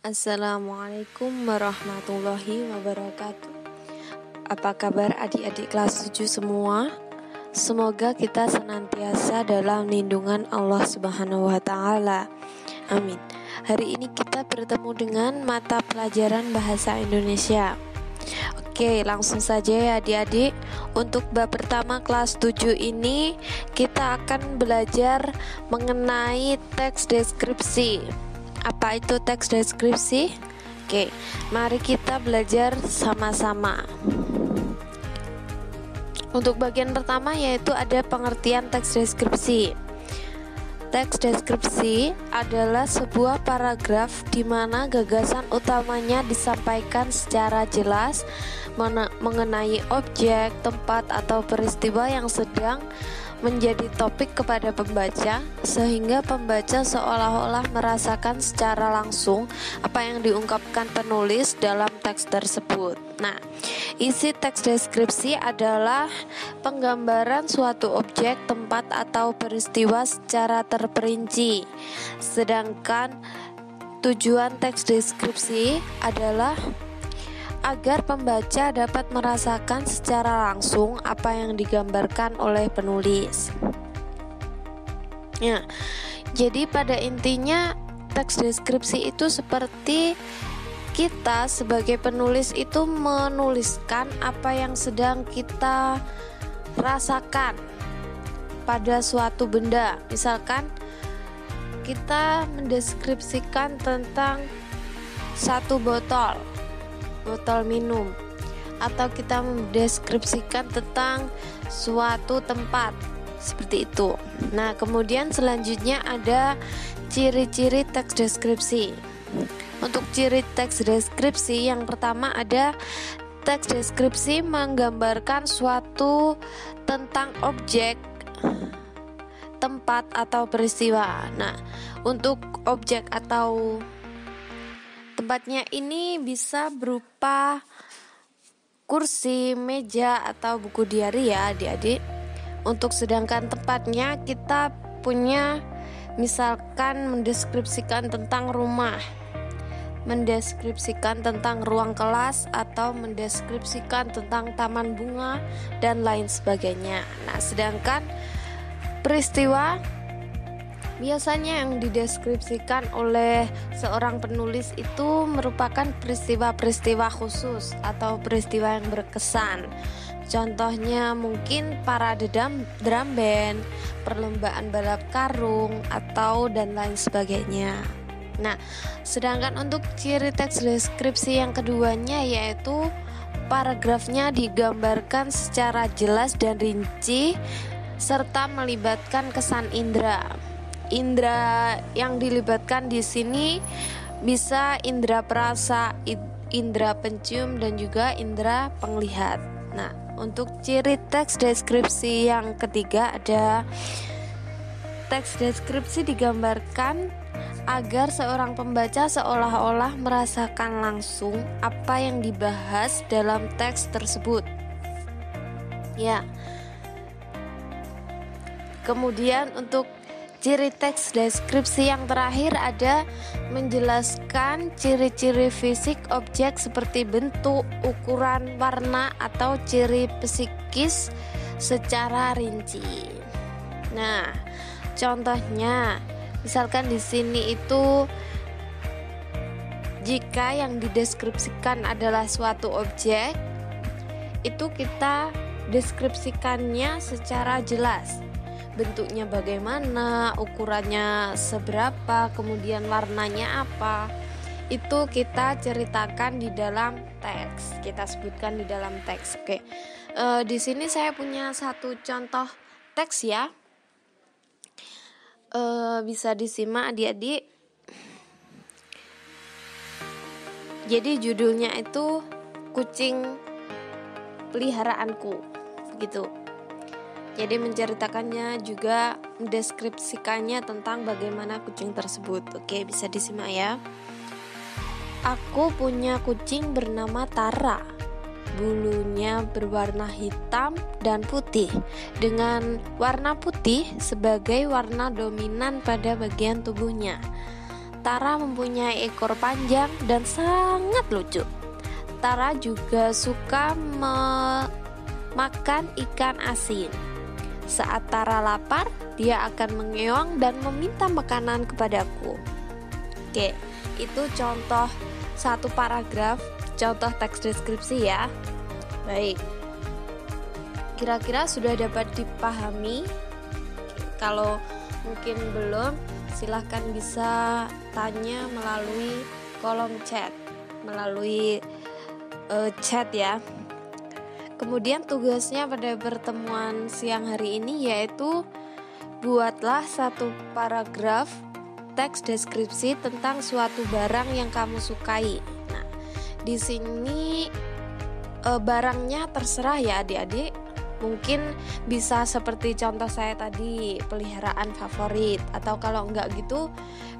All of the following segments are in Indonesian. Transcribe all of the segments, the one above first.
Assalamualaikum warahmatullahi wabarakatuh. Apa kabar adik-adik kelas 7 semua? Semoga kita senantiasa dalam lindungan Allah Subhanahu wa taala. Amin. Hari ini kita bertemu dengan mata pelajaran bahasa Indonesia. Oke, langsung saja ya adik-adik. Untuk bab pertama kelas 7 ini kita akan belajar mengenai teks deskripsi. Apa itu teks deskripsi? Oke, mari kita belajar sama-sama. Untuk bagian pertama yaitu ada pengertian teks deskripsi. Teks deskripsi adalah sebuah paragraf di mana gagasan utamanya disampaikan secara jelas mengenai objek, tempat, atau peristiwa yang sedang menjadi topik kepada pembaca, sehingga pembaca seolah-olah merasakan secara langsung apa yang diungkapkan penulis dalam teks tersebut. Nah, isi teks deskripsi adalah penggambaran suatu objek, tempat, atau peristiwa secara terperinci. Sedangkan tujuan teks deskripsi adalah agar pembaca dapat merasakan secara langsung apa yang digambarkan oleh penulis. Ya, jadi pada intinya teks deskripsi itu seperti kita sebagai penulis itu menuliskan apa yang sedang kita rasakan pada suatu benda. Misalkan kita mendeskripsikan tentang satu botol minum, atau kita mendeskripsikan tentang suatu tempat, seperti itu. Nah, kemudian selanjutnya ada ciri-ciri teks deskripsi. Untuk ciri teks deskripsi yang pertama ada teks deskripsi menggambarkan suatu tentang objek, tempat, atau peristiwa. Nah, untuk objek atau tempatnya ini bisa berupa kursi, meja, atau buku diari ya adik-adik. Untuk sedangkan tempatnya kita punya misalkan mendeskripsikan tentang rumah, mendeskripsikan tentang ruang kelas, atau mendeskripsikan tentang taman bunga dan lain sebagainya. Nah, sedangkan peristiwa biasanya yang dideskripsikan oleh seorang penulis itu merupakan peristiwa-peristiwa khusus atau peristiwa yang berkesan. Contohnya mungkin parade drum band, perlombaan balap karung, atau dan lain sebagainya. Nah, sedangkan untuk ciri teks deskripsi yang keduanya yaitu paragrafnya digambarkan secara jelas dan rinci serta melibatkan kesan indera. Indera yang dilibatkan di sini bisa indera perasa, indera pencium, dan juga indera penglihat. Nah, untuk ciri teks deskripsi yang ketiga ada teks deskripsi digambarkan agar seorang pembaca seolah-olah merasakan langsung apa yang dibahas dalam teks tersebut. Ya. Kemudian untuk ciri teks deskripsi yang terakhir ada menjelaskan ciri-ciri fisik objek seperti bentuk, ukuran, warna, atau ciri psikis secara rinci. Nah, contohnya misalkan di sini itu jika yang dideskripsikan adalah suatu objek, itu kita deskripsikannya secara jelas. Bentuknya bagaimana, ukurannya seberapa, kemudian warnanya apa, itu kita ceritakan di dalam teks, kita sebutkan di dalam teks. Oke, di sini saya punya satu contoh teks ya, bisa disimak adik-adik. Jadi judulnya itu kucing peliharaanku, gitu. Jadi menceritakannya juga mendeskripsikannya tentang bagaimana kucing tersebut. Oke, bisa disimak ya. Aku punya kucing bernama Tara. Bulunya berwarna hitam dan putih, dengan warna putih sebagai warna dominan pada bagian tubuhnya. Tara mempunyai ekor panjang dan sangat lucu. Tara juga suka makan ikan asin. Saat Tara lapar, dia akan mengeong dan meminta makanan kepadaku. Oke, itu contoh satu paragraf, contoh teks deskripsi ya. Baik, kira-kira sudah dapat dipahami? Kalau mungkin belum, silahkan bisa tanya melalui kolom chat, melalui chat ya. Kemudian tugasnya pada pertemuan siang hari ini yaitu buatlah satu paragraf teks deskripsi tentang suatu barang yang kamu sukai. Nah, di sini barangnya terserah ya adik-adik. Mungkin bisa seperti contoh saya tadi, peliharaan favorit, atau kalau enggak gitu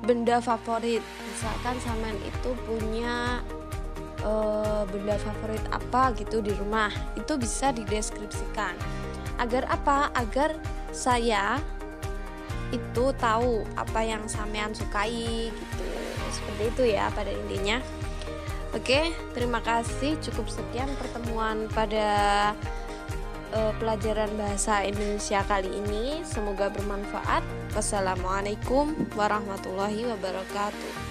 benda favorit. Misalkan sampean itu punya benda favorit apa gitu di rumah, itu bisa dideskripsikan. Agar apa? Agar saya itu tahu apa yang sampean sukai gitu. Seperti itu ya pada intinya. Oke, terima kasih. Cukup sekian pertemuan pada pelajaran bahasa Indonesia kali ini. Semoga bermanfaat. Wassalamualaikum warahmatullahi wabarakatuh.